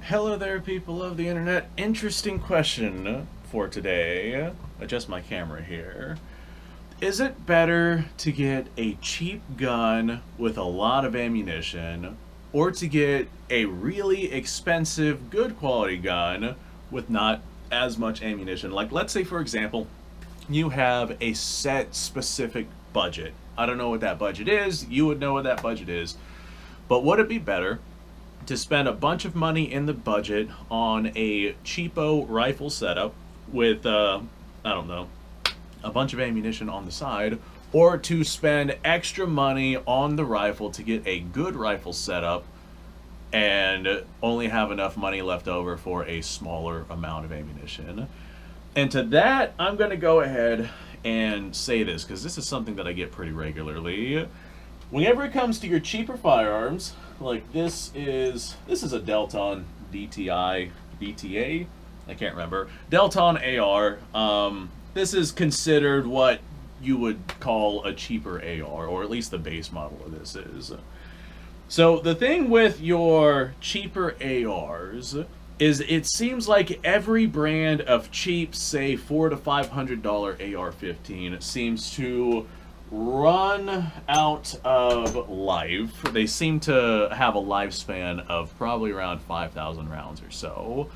Hello there, people of the internet. Interesting question for today. Adjust my camera here. Is it better to get a cheap gun with a lot of ammunition or to get a really expensive, good quality gun with not as much ammunition? Like, let's say, for example, you have a set specific budget. I don't know what that budget is. You would know what that budget is. But would it be better to spend a bunch of money in the budget on a cheapo rifle setup with, I don't know, a bunch of ammunition on the side, or to spend extra money on the rifle to get a good rifle setup and only have enough money left over for a smaller amount of ammunition? And to that, I'm going to go ahead and say this, because this is something that I get pretty regularly. Whenever it comes to your cheaper firearms, like this is a Delton DTI, DTA, I can't remember, Delton AR. This is considered what you would call a cheaper AR, or at least the base model of this is. So the thing with your cheaper ARs is it seems like every brand of cheap, say $400 to $500 AR-15 seems to run out of life. They seem to have a lifespan of probably around 5,000 rounds or so.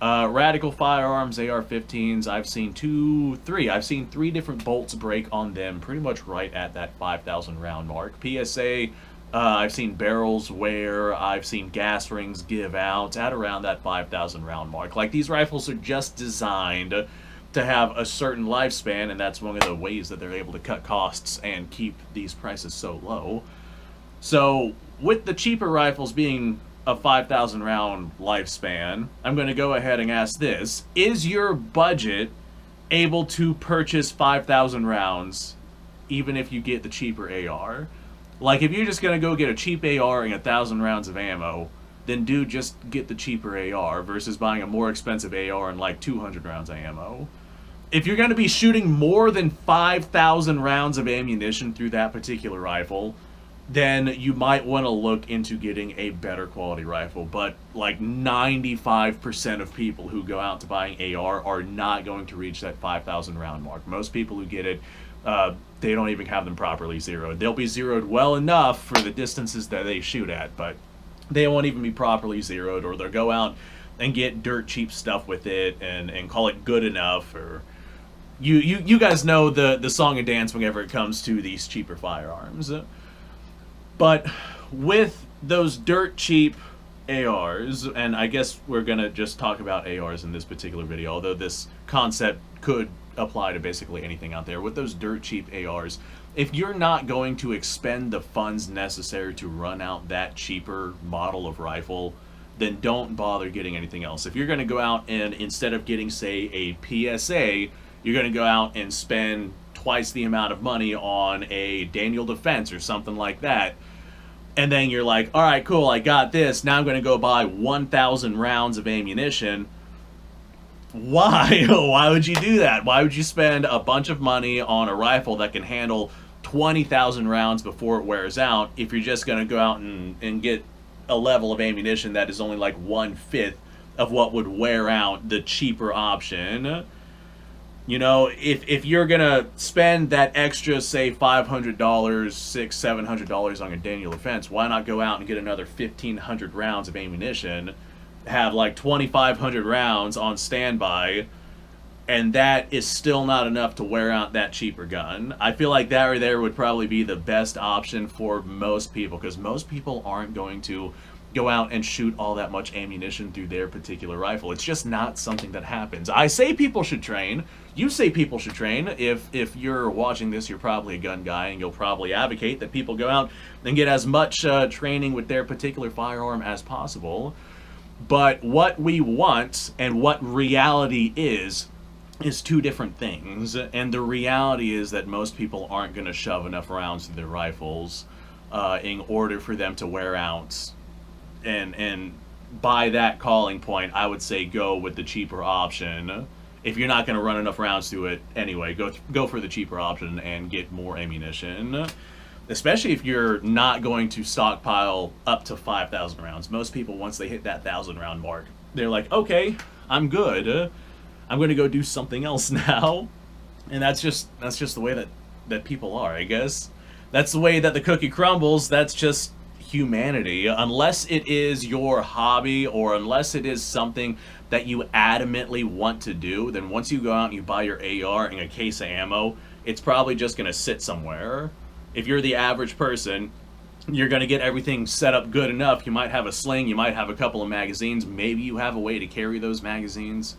Radical Firearms AR-15s, I've seen three different bolts break on them pretty much right at that 5,000 round mark. PSA, I've seen barrels wear, I've seen gas rings give out at around that 5,000 round mark. Like, these rifles are just designed to have a certain lifespan, and that's one of the ways that they're able to cut costs and keep these prices so low. So with the cheaper rifles being a 5,000 round lifespan, I'm going to go ahead and ask this: is your budget able to purchase 5,000 rounds even if you get the cheaper AR? Like, if you're just going to go get a cheap AR and 1,000 rounds of ammo, then do just get the cheaper AR versus buying a more expensive AR and like 200 rounds of ammo. If you're going to be shooting more than 5,000 rounds of ammunition through that particular rifle, then you might want to look into getting a better quality rifle. But like 95% of people who go out to buying AR are not going to reach that 5,000 round mark. Most people who get it, they don't even have them properly zeroed. They'll be zeroed well enough for the distances that they shoot at, but they won't even be properly zeroed, or they'll go out and get dirt cheap stuff with it and call it good enough. Or you guys know the song and dance whenever it comes to these cheaper firearms. But with those dirt cheap ARs, and I guess we're gonna just talk about ARs in this particular video, although this concept could apply to basically anything out there. With those dirt cheap ARs, if you're not going to expend the funds necessary to run out that cheaper model of rifle, then don't bother getting anything else. If you're going to go out and, instead of getting, say, a PSA, you're going to go out and spend twice the amount of money on a Daniel Defense or something like that, and then you're like, all right, cool, I got this, now I'm going to go buy 1,000 rounds of ammunition. Why? Why would you do that? Why would you spend a bunch of money on a rifle that can handle 20,000 rounds before it wears out if you're just going to go out and get a level of ammunition that is only like 1/5 of what would wear out the cheaper option? You know, if you're going to spend that extra, say, $500, $700 on a Daniel Defense, why not go out and get another 1,500 rounds of ammunition, have like 2,500 rounds on standby, and that is still not enough to wear out that cheaper gun? I feel like that right there would probably be the best option for most people, because most people aren't going to go out and shoot all that much ammunition through their particular rifle. It's just not something that happens. I say people should train. You say people should train. If you're watching this, you're probably a gun guy, and you'll probably advocate that people go out and get as much training with their particular firearm as possible. But what we want and what reality is two different things. And the reality is that most people aren't going to shove enough rounds through their rifles in order for them to wear out. And by that calling point, I would say go with the cheaper option. If you're not going to run enough rounds through it anyway, go for the cheaper option and get more ammunition. especially if you're not going to stockpile up to 5,000 rounds. Most people, once they hit that 1,000 round mark, they're like, okay, I'm good. I'm going to go do something else now. And that's just the way that people are, I guess. That's the way that the cookie crumbles. That's just humanity. Unless it is your hobby, or unless it is something that you adamantly want to do, then once you go out and you buy your AR and a case of ammo, it's probably just going to sit somewhere. If you're the average person, you're going to get everything set up good enough. You might have a sling, you might have a couple of magazines, maybe you have a way to carry those magazines,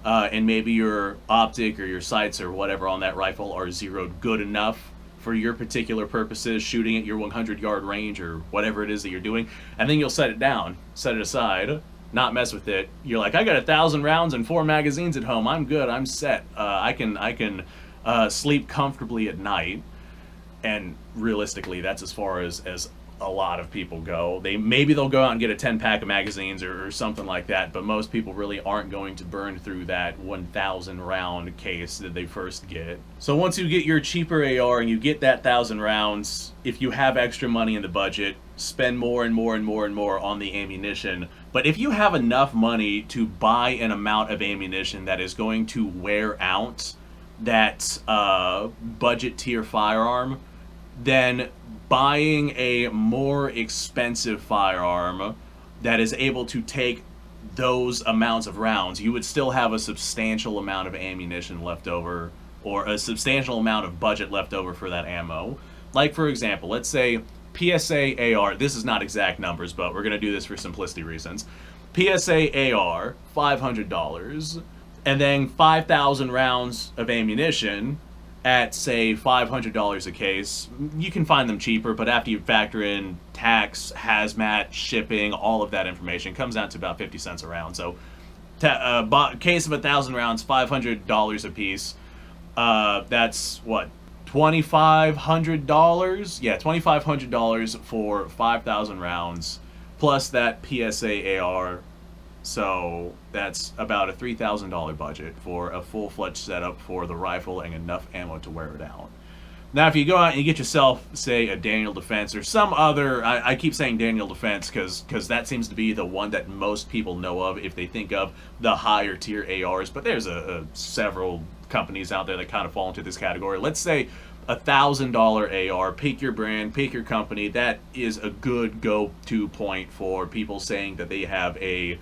and maybe your optic or your sights or whatever on that rifle are zeroed good enough for your particular purposes, shooting at your 100-yard range or whatever it is that you're doing, and then you'll set it down, set it aside, not mess with it. You're like, I got 1,000 rounds and 4 magazines at home. I'm good. I'm set. I can sleep comfortably at night. And realistically, that's as far as a lot of people go. Maybe they'll go out and get a 10-pack of magazines or something like that, but most people really aren't going to burn through that 1,000 round case that they first get. So once you get your cheaper AR and you get that 1,000 rounds, if you have extra money in the budget, spend more and more and more and more on the ammunition. But if you have enough money to buy an amount of ammunition that is going to wear out that budget tier firearm, then buying a more expensive firearm that is able to take those amounts of rounds, you would still have a substantial amount of ammunition left over, or a substantial amount of budget left over for that ammo. Like, for example, let's say PSA AR, this is not exact numbers, but we're going to do this for simplicity reasons. PSA AR, $500, and then 5,000 rounds of ammunition at, say, $500 a case. You can find them cheaper, but after you factor in tax, hazmat, shipping, all of that information, comes out to about 50 cents a round. So, case of 1,000 rounds, $500 a piece. That's what, $2,500? Yeah, $2,500 for 5,000 rounds, plus that PSA AR. So that's about a $3,000 budget for a full-fledged setup for the rifle and enough ammo to wear it out. Now, if you go out and you get yourself, say, a Daniel Defense or some other, I keep saying Daniel Defense because that seems to be the one that most people know of if they think of the higher tier ARs, but there's several companies out there that kind of fall into this category. Let's say $1,000 AR, pick your brand, pick your company. That is a good go-to point for people saying that they have a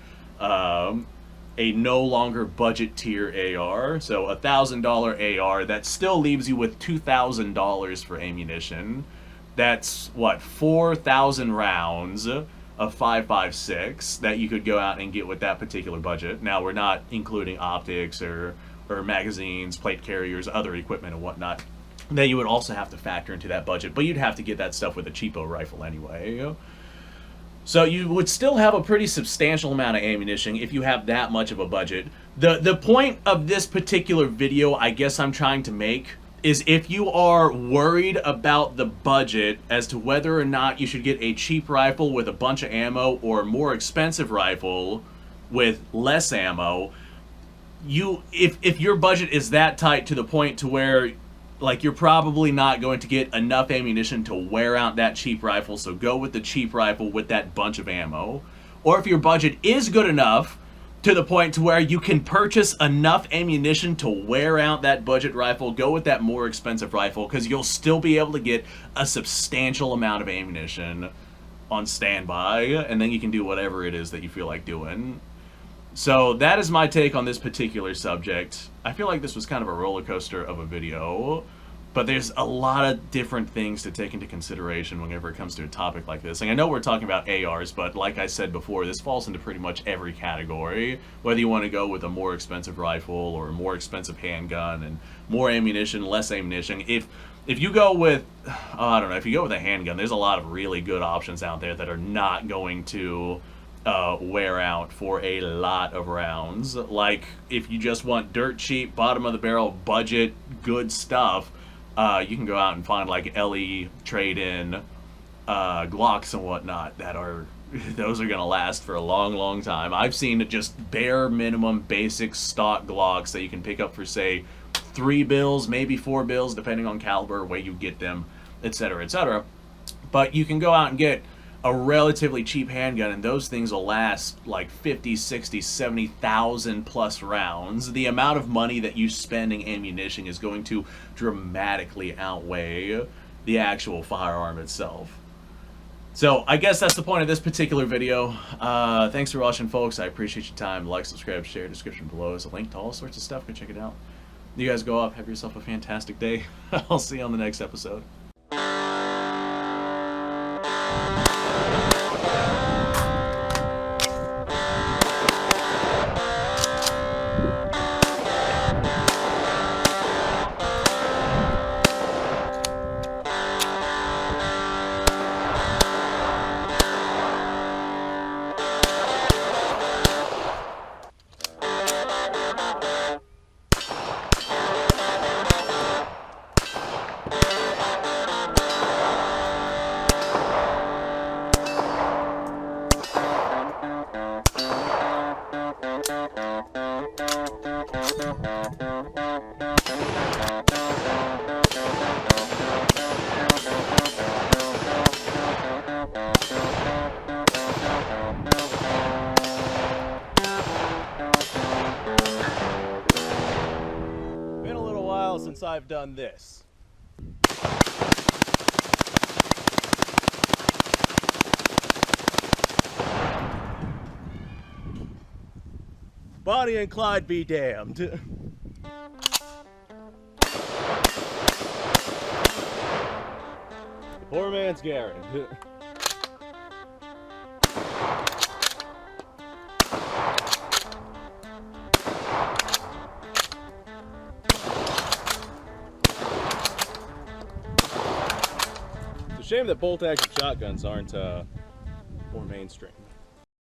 no longer budget tier AR. So $1,000 AR, that still leaves you with $2,000 for ammunition. That's what, 4,000 rounds of 5.56 that you could go out and get with that particular budget. Now, we're not including optics or magazines, plate carriers, other equipment and whatnot that you would also have to factor into that budget, but you'd have to get that stuff with a cheapo rifle anyway. So you would still have a pretty substantial amount of ammunition if you have that much of a budget. The point of this particular video, I guess I'm trying to make, is if you are worried about the budget as to whether or not you should get a cheap rifle with a bunch of ammo or a more expensive rifle with less ammo, if your budget is that tight to the point to where, like, you're probably not going to get enough ammunition to wear out that cheap rifle, so go with the cheap rifle with that bunch of ammo. Or if your budget is good enough to the point to where you can purchase enough ammunition to wear out that budget rifle, go with that more expensive rifle, because you'll still be able to get a substantial amount of ammunition on standby, and then you can do whatever it is that you feel like doing. So that is my take on this particular subject. I feel like this was kind of a roller coaster of a video, but there's a lot of different things to take into consideration whenever it comes to a topic like this. And I know we're talking about ARs, but like I said before, this falls into pretty much every category. Whether you want to go with a more expensive rifle or a more expensive handgun and more ammunition, less ammunition. If you go with, I don't know, if you go with a handgun, there's a lot of really good options out there that are not going to wear out for a lot of rounds. Like, if you just want dirt cheap, bottom of the barrel, budget, good stuff, you can go out and find like LE trade-in Glocks and whatnot that are, those are gonna last for a long time. I've seen just bare minimum basic stock Glocks that you can pick up for, say, $3 bills, maybe $4 bills, depending on caliber, where you get them, etc., etc. But you can go out and get a relatively cheap handgun, and those things will last like 50, 60, 70,000 plus rounds. The amount of money that you spend in ammunition is going to dramatically outweigh the actual firearm itself. So I guess that's the point of this particular video. Thanks for watching, folks. I appreciate your time. Like, subscribe, share. Description below is a link to all sorts of stuff. Go check it out. You guys go up. Have yourself a fantastic day. I'll see you on the next episode. Been a little while since I've done this. Bonnie and Clyde be damned. The poor man's Garrett. It's a shame that bolt-action shotguns aren't more mainstream.